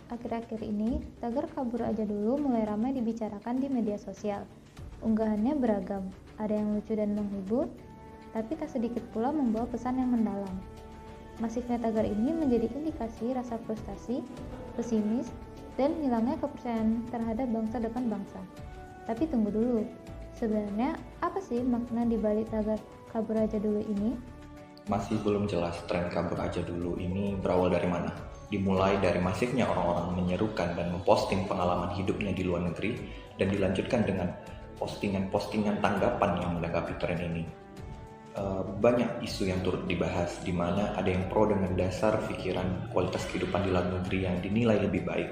Akhir-akhir ini, tagar kabur aja dulu mulai ramai dibicarakan di media sosial. Unggahannya beragam, ada yang lucu dan menghibur, tapi tak sedikit pula membawa pesan yang mendalam. Masifnya tagar ini menjadi indikasi rasa frustasi, pesimis, dan hilangnya kepercayaan terhadap bangsa depan bangsa. Tapi tunggu dulu, sebenarnya apa sih makna di balik tagar kabur aja dulu ini? Masih belum jelas tren kabur aja dulu ini berawal dari mana. Dimulai dari masifnya orang-orang menyerukan dan memposting pengalaman hidupnya di luar negeri dan dilanjutkan dengan postingan-postingan tanggapan yang menanggapi tren ini. Banyak isu yang turut dibahas, di mana ada yang pro dengan dasar pikiran kualitas kehidupan di luar negeri yang dinilai lebih baik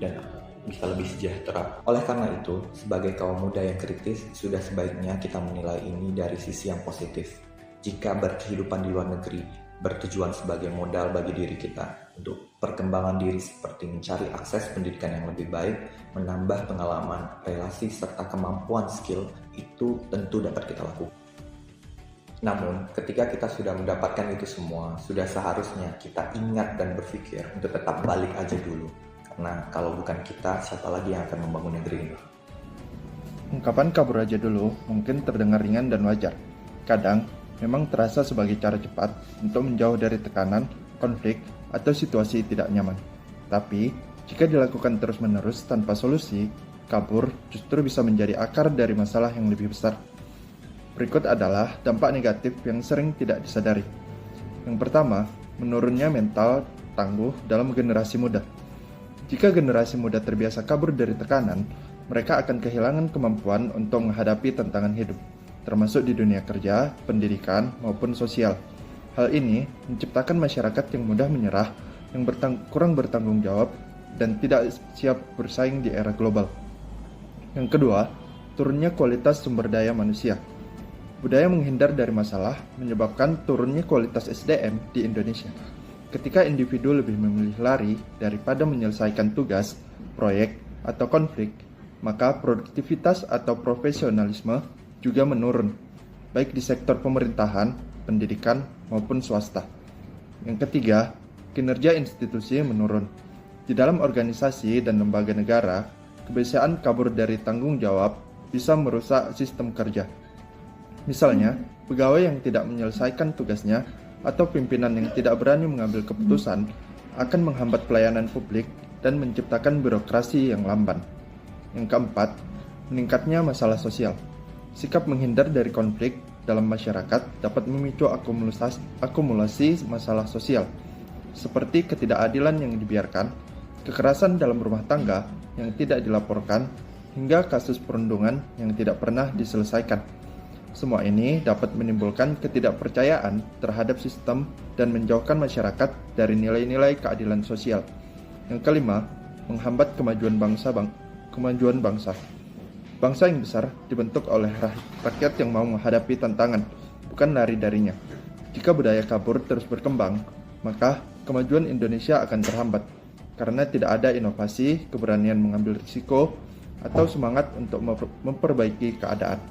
dan bisa lebih sejahtera. Oleh karena itu, sebagai kaum muda yang kritis, sudah sebaiknya kita menilai ini dari sisi yang positif. Jika berkehidupan di luar negeri bertujuan sebagai modal bagi diri kita untuk perkembangan diri seperti mencari akses pendidikan yang lebih baik, menambah pengalaman, relasi, serta kemampuan skill, itu tentu dapat kita lakukan. Namun, ketika kita sudah mendapatkan itu semua, sudah seharusnya kita ingat dan berpikir untuk tetap balik aja dulu. Karena kalau bukan kita, siapa lagi yang akan membangun negeri ini? Ungkapan kabur aja dulu mungkin terdengar ringan dan wajar. Kadang, memang terasa sebagai cara cepat untuk menjauh dari tekanan, konflik, atau situasi tidak nyaman. Tapi, jika dilakukan terus-menerus tanpa solusi, kabur justru bisa menjadi akar dari masalah yang lebih besar. Berikut adalah dampak negatif yang sering tidak disadari. Yang pertama, menurunnya mental tangguh dalam generasi muda. Jika generasi muda terbiasa kabur dari tekanan, mereka akan kehilangan kemampuan untuk menghadapi tantangan hidup, termasuk di dunia kerja, pendidikan, maupun sosial. Hal ini menciptakan masyarakat yang mudah menyerah, yang kurang bertanggung jawab, dan tidak siap bersaing di era global. Yang kedua, turunnya kualitas sumber daya manusia. Budaya menghindar dari masalah menyebabkan turunnya kualitas SDM di Indonesia. Ketika individu lebih memilih lari daripada menyelesaikan tugas, proyek, atau konflik, maka produktivitas atau profesionalisme juga menurun, baik di sektor pemerintahan, pendidikan, maupun swasta. Yang ketiga, kinerja institusi menurun. Di dalam organisasi dan lembaga negara, kebiasaan kabur dari tanggung jawab bisa merusak sistem kerja. Misalnya, pegawai yang tidak menyelesaikan tugasnya atau pimpinan yang tidak berani mengambil keputusan akan menghambat pelayanan publik dan menciptakan birokrasi yang lamban. Yang keempat, meningkatnya masalah sosial. Sikap menghindar dari konflik dalam masyarakat dapat memicu akumulasi masalah sosial, seperti ketidakadilan yang dibiarkan, kekerasan dalam rumah tangga yang tidak dilaporkan, hingga kasus perundungan yang tidak pernah diselesaikan. Semua ini dapat menimbulkan ketidakpercayaan terhadap sistem dan menjauhkan masyarakat dari nilai-nilai keadilan sosial. Yang kelima, menghambat kemajuan bangsa. Bangsa yang besar dibentuk oleh rakyat yang mau menghadapi tantangan, bukan lari darinya. Jika budaya kabur terus berkembang, maka kemajuan Indonesia akan terhambat, karena tidak ada inovasi, keberanian mengambil risiko, atau semangat untuk memperbaiki keadaan.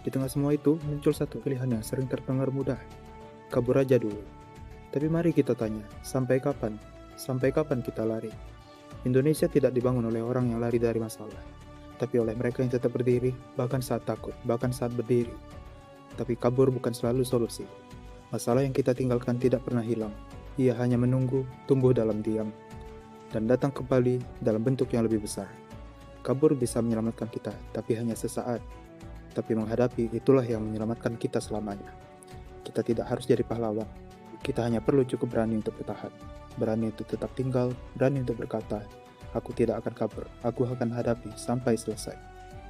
Di tengah semua itu, muncul satu pilihan yang sering terdengar mudah. Kabur aja dulu. Tapi mari kita tanya, sampai kapan? Sampai kapan kita lari? Indonesia tidak dibangun oleh orang yang lari dari masalah, tapi oleh mereka yang tetap berdiri, bahkan saat takut, bahkan saat berdiri. Tapi kabur bukan selalu solusi. Masalah yang kita tinggalkan tidak pernah hilang. Ia hanya menunggu, tumbuh dalam diam, dan datang kembali dalam bentuk yang lebih besar. Kabur bisa menyelamatkan kita, tapi hanya sesaat. Tapi menghadapi itulah yang menyelamatkan kita selamanya. Kita tidak harus jadi pahlawan. Kita hanya perlu cukup berani untuk bertahan. Berani untuk tetap tinggal, berani untuk berkata, aku tidak akan kabur, aku akan hadapi sampai selesai.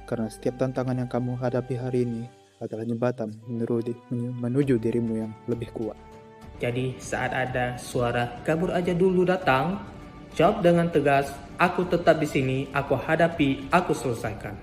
Karena setiap tantangan yang kamu hadapi hari ini adalah jembatan menuju dirimu yang lebih kuat. Jadi saat ada suara kabur aja dulu datang, jawab dengan tegas, aku tetap di sini, aku hadapi, aku selesaikan.